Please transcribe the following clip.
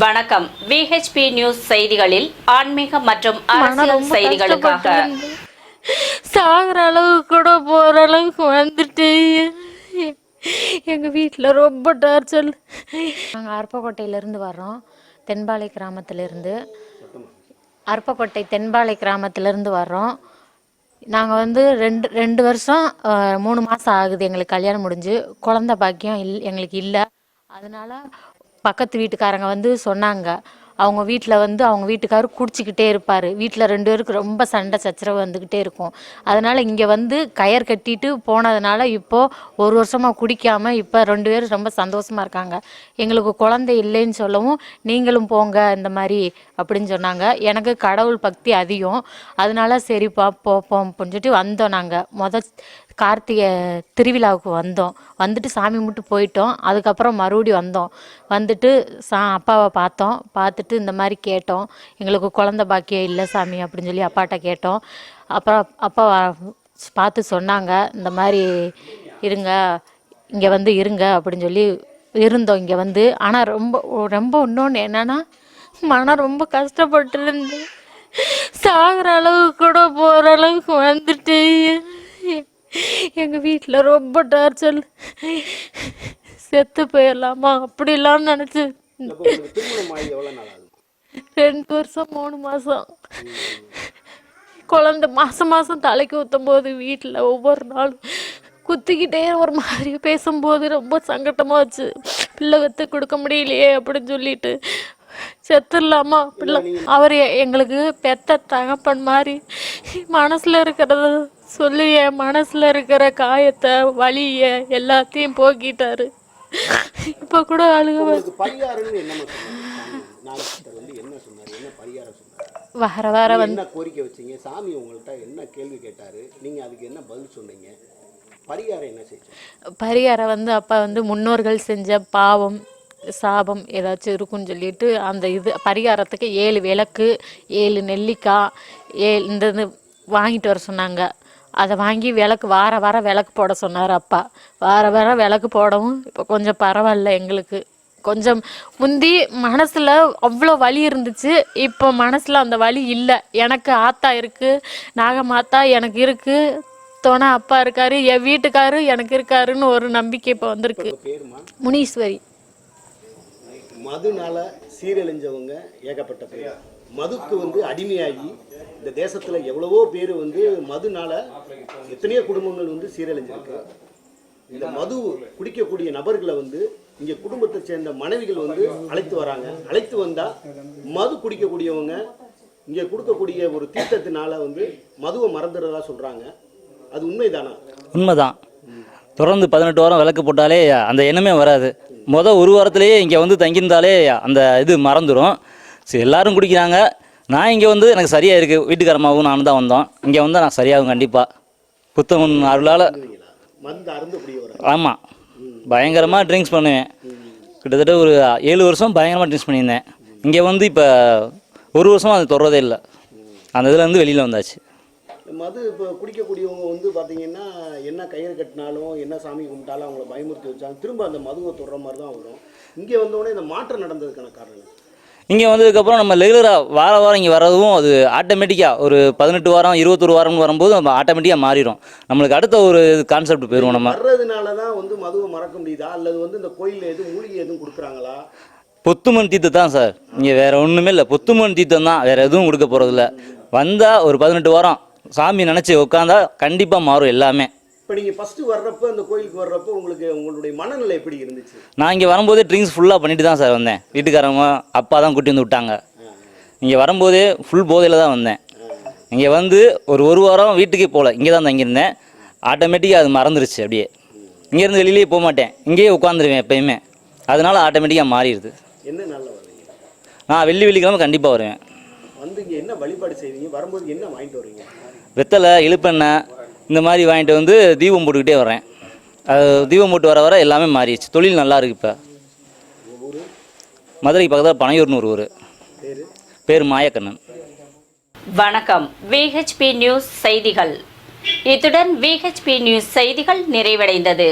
வணக்கம். VHP news செய்திகளில் ஆன்மீக மற்றும் அரசியல் செய்திகளுக்காக சாகிற அளவுக்கு கூட போகிற அளவுக்கு வந்துட்டு எங்கள் வீட்டில் ரொம்ப டார்ச்சல். நாங்கள் அருப்பக்கோட்டையிலேருந்து வர்றோம், தென்பாலை கிராமத்திலேருந்து. அருப்பக்கோட்டை தென்பாலை கிராமத்திலேருந்து வர்றோம். நாங்கள் ரெண்டு வருஷம் 3 மாதம் ஆகுது எங்களுக்கு கல்யாணம் முடிஞ்சு. குழந்த பாக்கியம் எங்களுக்கு இல்லை. அதனால் பக்கத்து வீட்டுக்காரங்க சொன்னாங்க, அவங்க வீட்டில் அவங்க வீட்டுக்காரர் குடிச்சிக்கிட்டே இருப்பார். வீட்டில் 2 பேருக்கு ரொம்ப சண்டை சச்சரவு வந்துக்கிட்டே இருக்கும். அதனால் இங்கே கயர் கட்டிட்டு போனதுனால இப்போது 1 வருஷமாக குடிக்காமல் இப்போ 2 பேரும் ரொம்ப சந்தோஷமாக இருக்காங்க. எங்களுக்கு குழந்தை இல்லைன்னு சொல்லவும் நீங்களும் போங்க இந்த மாதிரி அப்படின்னு சொன்னாங்க. எனக்கு கடவுள் பக்தி அதிகம். அதனால சரிப்பா போப்போம் அப்படின்னு சொல்லிட்டு வந்தோம். நாங்கள் கார்த்திகை திருவிழாவுக்கு வந்துட்டு சாமி மட்டும் போயிட்டோம். அதுக்கப்புறம் மறுபடியும் வந்துட்டு அப்பாவை பார்த்துட்டு இந்த மாதிரி கேட்டோம், எங்களுக்கு குழந்த பாக்கியம் இல்லை சாமி அப்படின்னு சொல்லி அப்பாட்ட கேட்டோம். அப்புறம் அப்பா பார்த்து சொன்னாங்க, இந்த மாதிரி இருங்க, இங்கே இருங்க அப்படின்னு சொல்லி இருந்தோம். இங்கே ஆனால் ரொம்ப ரொம்ப இன்னொன்று என்னென்னா, மனம் ரொம்ப கஷ்டப்பட்டு இருந்து சாகிற அளவுக்கு கூட போகிற அளவுக்கு வந்துட்டு எங்கள் வீட்டில் ரொம்ப டார்ச்சல். செத்து போயிடலாமா அப்படிலாம் நினச்சி 2 வருஷம் 3 மாதம் குழந்த மாதம் தலைக்கு ஊற்றும் போது வீட்டில் ஒவ்வொரு நாளும் குத்திக்கிட்டே ஒரு மாதிரி பேசும்போது ரொம்ப சங்கட்டமாக வச்சு, பிள்ளை வெத்து கொடுக்க முடியலையே அப்படின்னு சொல்லிட்டு செத்துடலாமா அப்படிலாம். அவர் எங்களுக்கு பெத்த தகப்பன் மாதிரி மனசில் இருக்கிறத சொல்லி என் மனசில் இருக்கிற காயத்தை வலியை எல்லாத்தையும் போக்கிட்டாரு. இப்போ கூட அழுக வர என்ன கோரிக்கை வச்சீங்க? சாமி உங்கள்கிட்ட என்ன கேள்வி கேட்டாரு? நீங்க அதுக்கு என்ன பதில் சொன்னீங்க? பரிகாரம் என்ன செஞ்சீங்க? பரிகாரம் அப்பா முன்னோர்கள் செஞ்ச பாவம் சாபம் ஏதாச்சும் இருக்குன்னு சொல்லிட்டு அந்த பரிகாரத்துக்கு 7 விளக்கு 7 நெல்லிக்காய் இந்த வாங்கிட்டு வர சொன்னாங்க. அதை வாங்கி வார விளக்கு போட சொன்னார் அப்பா. வார விளக்கு போடவும் இப்போ கொஞ்சம் பரவாயில்ல. எங்களுக்கு கொஞ்சம் முந்தி மனசில் அவ்வளோ வலி இருந்துச்சு, இப்போ மனசில் அந்த வலி இல்லை. எனக்கு ஆத்தா இருக்குது, நாகமாத்தா எனக்கு இருக்குது, துணை அப்பா இருக்காரு, என் வீட்டுக்காரு எனக்கு இருக்காருன்னு ஒரு நம்பிக்கை இப்போ வந்திருக்கு. முனீஸ்வரி. மதுனால சீரழிஞ்சவங்க ஏகப்பட்ட பேர். மதுக்கு அடிமையாகி இந்த தேசத்தில் எவ்வளவோ பேர் மதுனால எத்தனையோ குடும்பங்கள் சீரழிஞ்சிருக்கு. இந்த மது குடிக்கக்கூடிய நபர்களை இங்கே குடும்பத்தை சேர்ந்த மனைவிகள் அழைத்து வராங்க. அழைத்து வந்தால் மது குடிக்கக்கூடியவங்க இங்கே கொடுக்கக்கூடிய ஒரு தீர்த்தத்தினால மதுவை மறந்துடுறதா சொல்கிறாங்க. அது உண்மைதானா? உண்மைதான். தொடர்ந்து 18 வாரம் விளக்கு போட்டாலே அந்த எண்ணமே வராது. ஒரு வாரத்திலேயே இங்கே தங்கியிருந்தாலே அந்த இது மறந்துடும். சரி, எல்லோரும் குடிக்கிறாங்க. நான் இங்கே எனக்கு சரியாக இருக்குது. வீட்டுக்காரமாகவும் நானும் தான் வந்தோம். இங்கே நான் சரியாகும் கண்டிப்பாக. புத்தகம் அருளால். ஆமாம், பயங்கரமாக ட்ரிங்க்ஸ் பண்ணுவேன். கிட்டத்தட்ட ஒரு 7 வருஷம் பயங்கரமாக ட்ரிங்க்ஸ் பண்ணியிருந்தேன். இங்கே இப்போ 1 வருஷம் அது தொடரதே இல்லை. அந்த இதில் வெளியில் வந்தாச்சு. மது இப்போ குடிக்கக்கூடியவங்க பார்த்தீங்கன்னா, என்ன கயிறு கட்டினாலும் என்ன சாமி கும்பிட்டாலும் அவங்கள பயமுறுத்தி வச்சாலும் திரும்ப அந்த மதுவை தொடர மாதிரி தான் வரும். இங்கே வந்தோடனே இந்த மாற்றம் நடந்ததுக்கான காரணம்? இங்கே வந்ததுக்கப்புறம் நம்ம ரெகுலராக வாரம் இங்கே வரதும் அது ஆட்டோமேட்டிக்காக ஒரு 18 வாரம் 21 வாரம்னு வரும்போது நம்ம ஆட்டோமேட்டிக்காக மாறிடும். நம்மளுக்கு அடுத்த ஒரு கான்செப்ட் போயிடுவோம். நம்ம வர்றதுனால தான் மதுவை மறக்க முடியுதா, அல்லது இந்த கோயிலில் எதுவும் மூலிகை எதுவும் கொடுக்குறாங்களா? பொத்துமன் தீர்த்தம் தான் சார். இங்கே வேறு ஒன்றுமே இல்லை, பொத்துமன் தீர்த்தம் தான், வேறு எதுவும் கொடுக்க போகிறதில்ல. வந்தால் ஒரு 18 வாரம் சாமி நினச்சி உட்காந்தா கண்டிப்பாக மாறும் எல்லாமே. இப்போ நீங்கள் ஃபஸ்ட்டு வர்றப்போ அந்த கோயிலுக்கு வர்றப்போ உங்களுடைய மனநிலை எப்படி இருந்துச்சு? நான் இங்கே வரும்போதே ட்ரிங்க்ஸ் ஃபுல்லாக பண்ணிட்டு தான் சார் வந்தேன். வீட்டுக்காரங்க அப்பா தான் கூட்டி விட்டாங்க. இங்கே வரும்போதே ஃபுல் போதையில் தான் வந்தேன். இங்கே ஒரு வாரம் வீட்டுக்கே போகல, இங்கே தான் தங்கியிருந்தேன். ஆட்டோமேட்டிக்காக அது மறந்துருச்சு. அப்படியே இங்கேருந்து வெளியிலேயே போக மாட்டேன், இங்கேயே உட்காந்துருவேன் எப்போயுமே. அதனால ஆட்டோமேட்டிக்காக மாறிடுது. என்ன நாளில் வருவீங்க? நான் வெள்ளிக்கிழமை கண்டிப்பாக வருவேன். இங்கே என்ன வழிபாடு செய்வீங்க? வரும்போது என்ன வாங்கிட்டு வருவீங்க? வெத்தலை, இழுப்பெண்ணெய் இந்த மாதிரி வாங்கிட்டு தீபம் போட்டுக்கிட்டே வரேன். அது தீபம் போட்டு வர எல்லாமே மாறிடுச்சு. தொழில் நல்லா இருக்குது. இப்போ மதுரைக்கு பக்கத்தில் பனையூர்னு ஒரு ஊர், பேர் மாயக்கண்ணன். வணக்கம். VHP நியூஸ் செய்திகள். இத்துடன் VHP நியூஸ் செய்திகள் நிறைவடைந்தது.